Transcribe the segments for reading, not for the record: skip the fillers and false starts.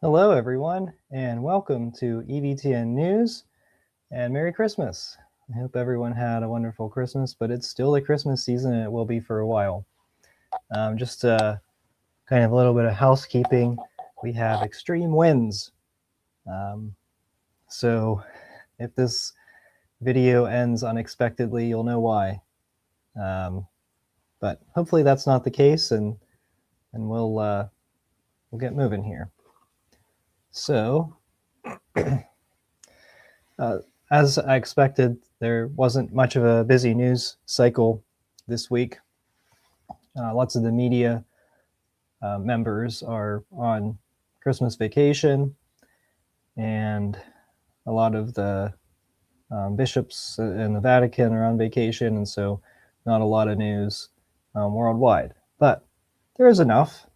Hello, everyone, and welcome to EVTN News, and Merry Christmas. I hope everyone had a wonderful Christmas, but it's still the Christmas season, and it will be for a while. Just kind of a little bit of housekeeping. We have extreme winds, so if this video ends unexpectedly, you'll know why. But hopefully that's not the case, and we'll get moving here. So, as I expected, there wasn't much of a busy news cycle this week. Lots of the media members are on Christmas vacation, and a lot of the bishops in the Vatican are on vacation, and so not a lot of news worldwide. But there is enough.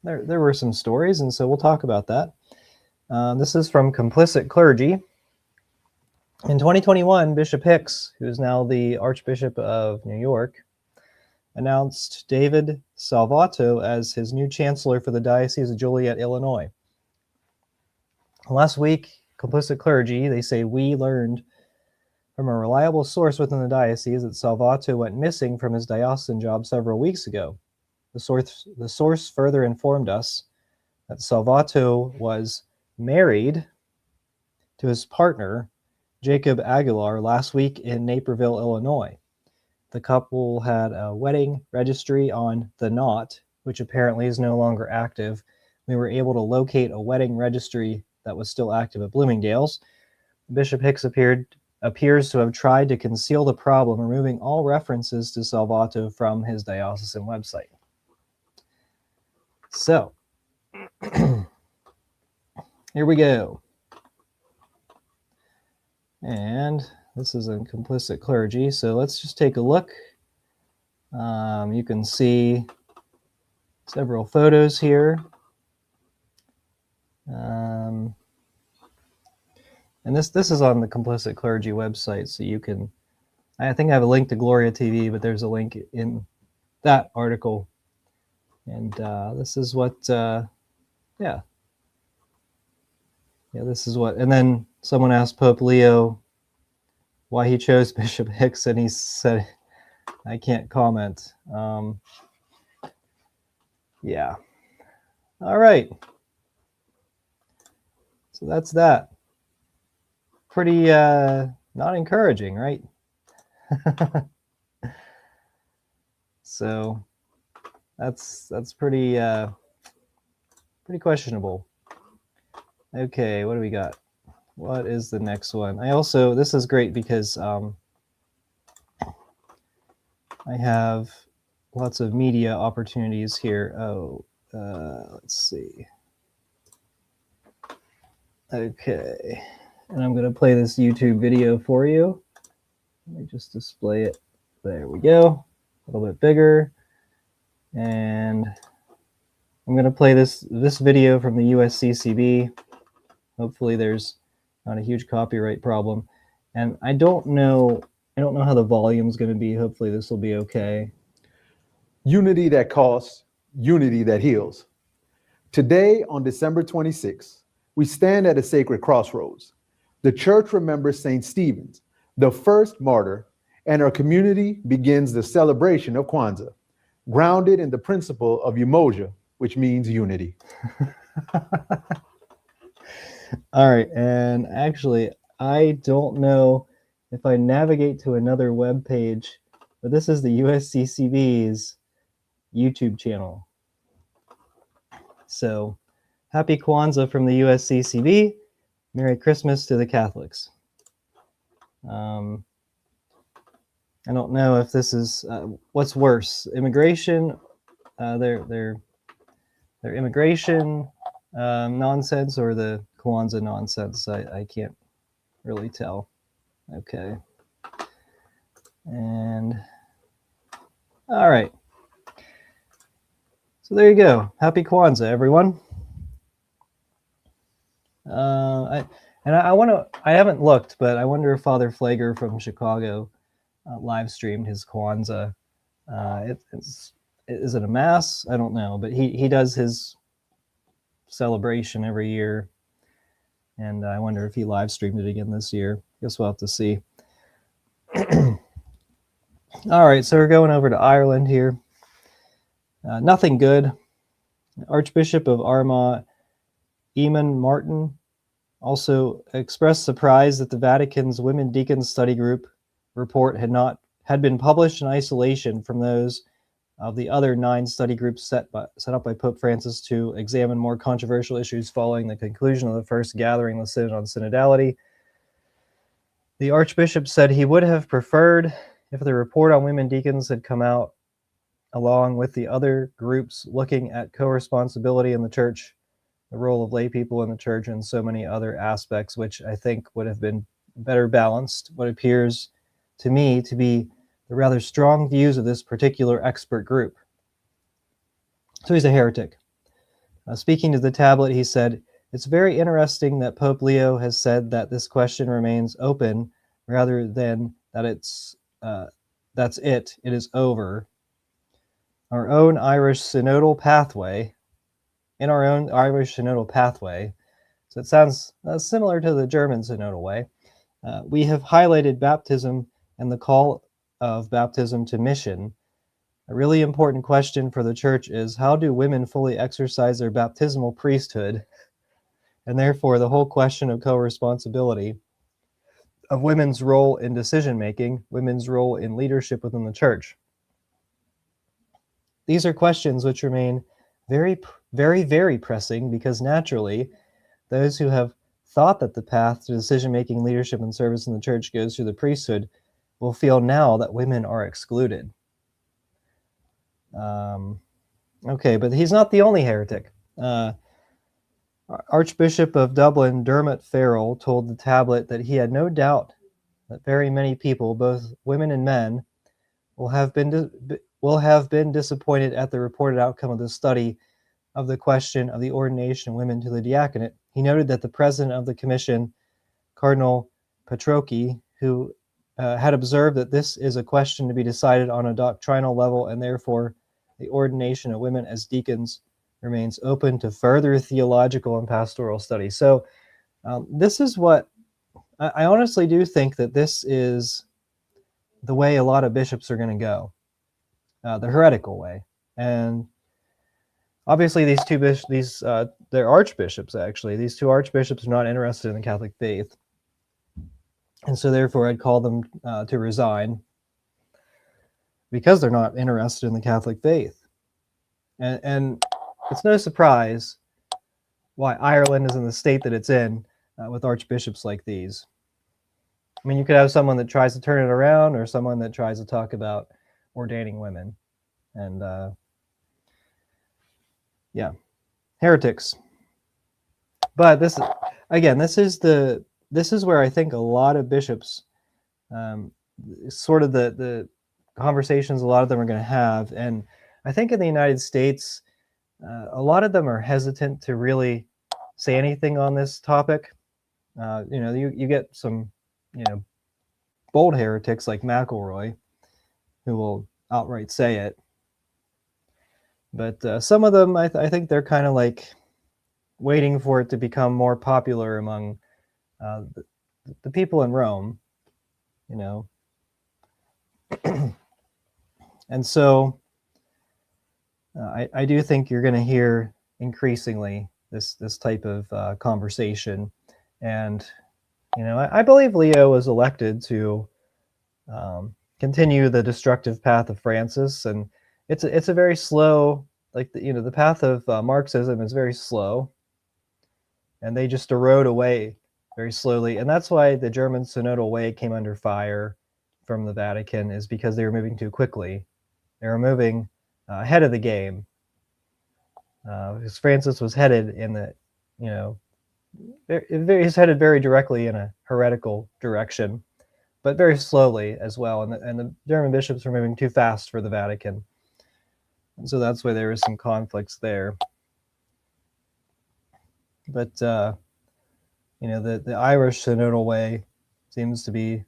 There were some stories, and so we'll talk about that. This is from Complicit Clergy. In 2021, Bishop Hicks, who is now the Archbishop of New York, announced David Salvato as his new Chancellor for the Diocese of Joliet, Illinois. Last week, Complicit Clergy, they say, we learned from a reliable source within the diocese that Salvato went missing from his diocesan job several weeks ago. The source further informed us that Salvato was married to his partner, Jacob Aguilar, last week in Naperville, Illinois. The couple had a wedding registry on the Knot, which apparently is no longer active. We were able to locate a wedding registry that was still active at Bloomingdale's. Bishop Hicks appears to have tried to conceal the problem, removing all references to Salvato from his diocesan website. So, here we go. And this is in Complicit Clergy, so let's just take a look. You can see several photos here. And this is on the Complicit Clergy website, so you can, I think I have a link to Gloria TV, but there's a link in that article. And this is what, yeah, this is what, and then someone asked Pope Leo why he chose Bishop Hicks, and he said, I can't comment. Yeah. All right. So that's that. Pretty not encouraging, right? So that's pretty questionable. Okay, what do we got? What is the next one? This is great because I have lots of media opportunities here. Let's see. Okay, and I'm going to play this YouTube video for you. Let me just display it. There we go. A little bit bigger. And I'm going to play this video from the USCCB. Hopefully there's not a huge copyright problem. And I don't know how the volume's going to be. Hopefully this will be okay. Unity that costs, unity that heals. Today, on December 26th, we stand at a sacred crossroads. The church remembers St. Stephen's, the first martyr, and our community begins the celebration of Kwanzaa, grounded in the principle of umoja, which means unity. All right, and actually, I don't know if I navigate to another web page, but this is the USCCB's YouTube channel. So, happy Kwanzaa from the USCCB. Merry Christmas to the Catholics. I don't know if this is what's worse, immigration, their immigration nonsense, or the Kwanzaa nonsense. I can't really tell. Okay. And all right. So there you go. Happy Kwanzaa, everyone. I haven't looked, but I wonder if Father Flager from Chicago live streamed his Kwanzaa. Is it a mass? I don't know, but he does his celebration every year. And I wonder if he live streamed it again this year. Guess we'll have to see. All right, so we're going over to Ireland here. Nothing good. Archbishop of Armagh, Eamon Martin, also expressed surprise that the Vatican's Women Deacons Study Group report had been published in isolation from those of the other 9 study groups set up by Pope Francis to examine more controversial issues following the conclusion of the first gathering of the Synod on Synodality. The Archbishop said he would have preferred if the report on women deacons had come out along with the other groups looking at co-responsibility in the church, the role of lay people in the church, and so many other aspects, which I think would have been better balanced what appears to me to be the rather strong views of this particular expert group. So he's a heretic. Speaking to the tablet, he said, "It's very interesting that Pope Leo has said that this question remains open rather than that that's it is over. Our own Irish synodal pathway, so it sounds similar to the German synodal way, we have highlighted baptism and the call of baptism to mission. A really important question for the church is, how do women fully exercise their baptismal priesthood, and therefore the whole question of co-responsibility, of women's role in decision-making, women's role in leadership within the church? These are questions which remain very, very, very pressing, because naturally, those who have thought that the path to decision-making, leadership, and service in the church goes through the priesthood will feel now that women are excluded." Okay, but he's not the only heretic. Archbishop of Dublin, Dermot Farrell, told the tablet that he had no doubt that very many people, both women and men, will have been disappointed at the reported outcome of the study of the question of the ordination of women to the diaconate. He noted that the president of the commission, Cardinal Petrocchi, who had observed that this is a question to be decided on a doctrinal level, and therefore the ordination of women as deacons remains open to further theological and pastoral study. So this is what I honestly do think, that this is the way a lot of bishops are going to go, the heretical way. And obviously they're archbishops, actually. These 2 archbishops are not interested in the Catholic faith. And so therefore I'd call them to resign, because they're not interested in the Catholic faith. And it's no surprise why Ireland is in the state that it's in with archbishops like these. I mean, you could have someone that tries to turn it around, or someone that tries to talk about ordaining women. And yeah, heretics. But this is where I think a lot of bishops, sort of the conversations a lot of them are going to have. And I think in the United States, a lot of them are hesitant to really say anything on this topic. You get some, bold heretics like McElroy, who will outright say it. But some of them, I think they're kind of like waiting for it to become more popular among the people in Rome, And so I do think you're going to hear increasingly this type of conversation. And I believe Leo was elected to continue the destructive path of Francis, and it's a very slow, like the path of Marxism is very slow, and they just erode away very slowly. And that's why the German synodal way came under fire from the Vatican, is because they were moving too quickly. They were moving ahead of the game, because Francis was headed in the, he's headed very directly in a heretical direction, but very slowly as well. And the German bishops were moving too fast for the Vatican. And so that's why there was some conflicts there. But, the Irish synodal way seems to be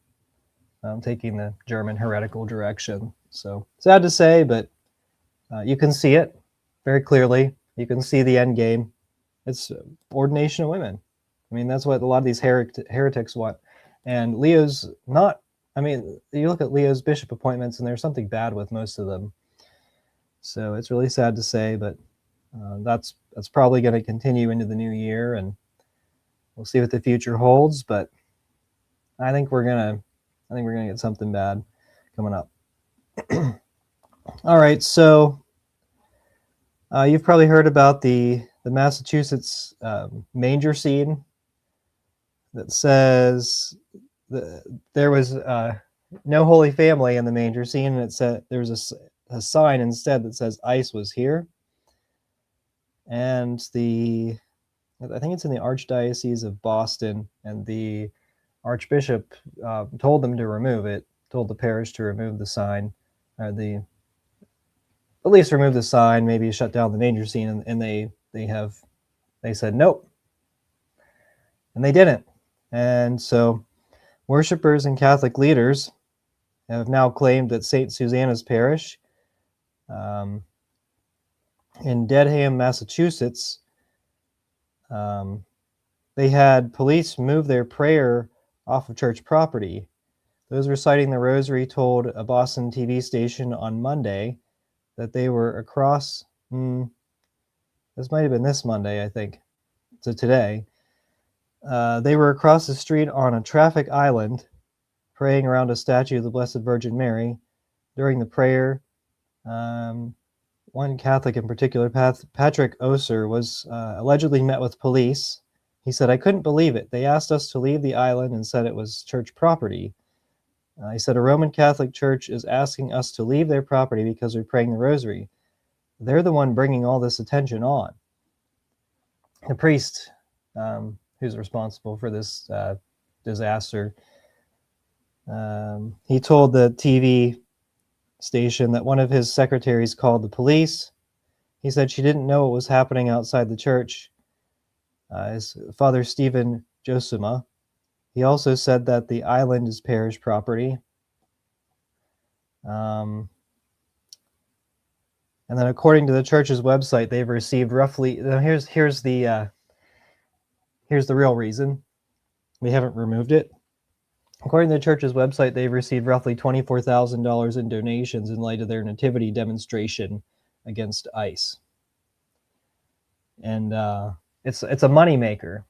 taking the German heretical direction. So sad to say, but you can see it very clearly. You can see the end game. It's ordination of women. I mean, that's what a lot of these heretics want. And Leo's not, I mean, you look at Leo's bishop appointments and there's something bad with most of them. So it's really sad to say, but that's probably going to continue into the new year, and we'll see what the future holds. But I think we're gonna get something bad coming up. All right, so you've probably heard about the Massachusetts manger scene that says there was no Holy Family in the manger scene, and it said there was a sign instead that says ICE was here. And I think it's in the Archdiocese of Boston, and the Archbishop told them to remove it, told the parish to remove the sign, at least remove the sign, maybe shut down the manger scene, and they said nope, and they didn't. And so worshipers and Catholic leaders have now claimed that St. Susanna's Parish in Dedham, Massachusetts, they had police move their prayer off of church property. Those reciting the rosary told a Boston TV station on Monday that they were across, this might have been this Monday, I think, so today. They were across the street on a traffic island praying around a statue of the Blessed Virgin Mary. During the prayer, one Catholic in particular, Patrick Oser, was allegedly met with police. He said, "I couldn't believe it. They asked us to leave the island and said it was church property." He said, "A Roman Catholic church is asking us to leave their property because we're praying the rosary. They're the one bringing all this attention on." The priest who's responsible for this disaster, he told the TV station that one of his secretaries called the police. He said she didn't know what was happening outside the church. Is Father Stephen Josima. He also said that the island is parish property. And then according to the church's website, they've received roughly, here's the real reason we haven't removed it. According to the church's website, they've received roughly $24,000 in donations in light of their nativity demonstration against ICE. And it's a moneymaker.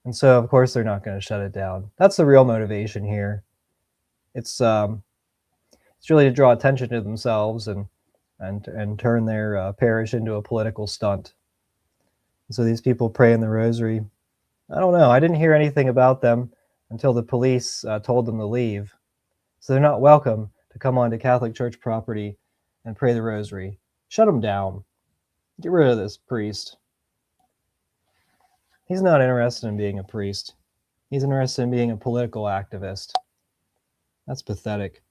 And so, of course, they're not going to shut it down. That's the real motivation here. It's really to draw attention to themselves and turn their parish into a political stunt. And so these people pray in the rosary. I don't know. I didn't hear anything about them until the police told them to leave. So they're not welcome to come onto Catholic Church property and pray the rosary. Shut them down. Get rid of this priest. He's not interested in being a priest. He's interested in being a political activist. That's pathetic.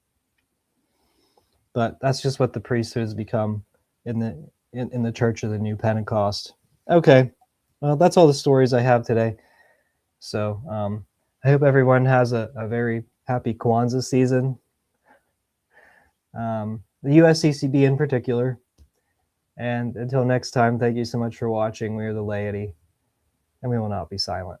But that's just what the priesthood has become in the Church of the New Pentecost. Okay, well, that's all the stories I have today. So I hope everyone has a very happy Kwanzaa season. The USCCB in particular. And until next time, thank you so much for watching. We are the laity, and we will not be silent.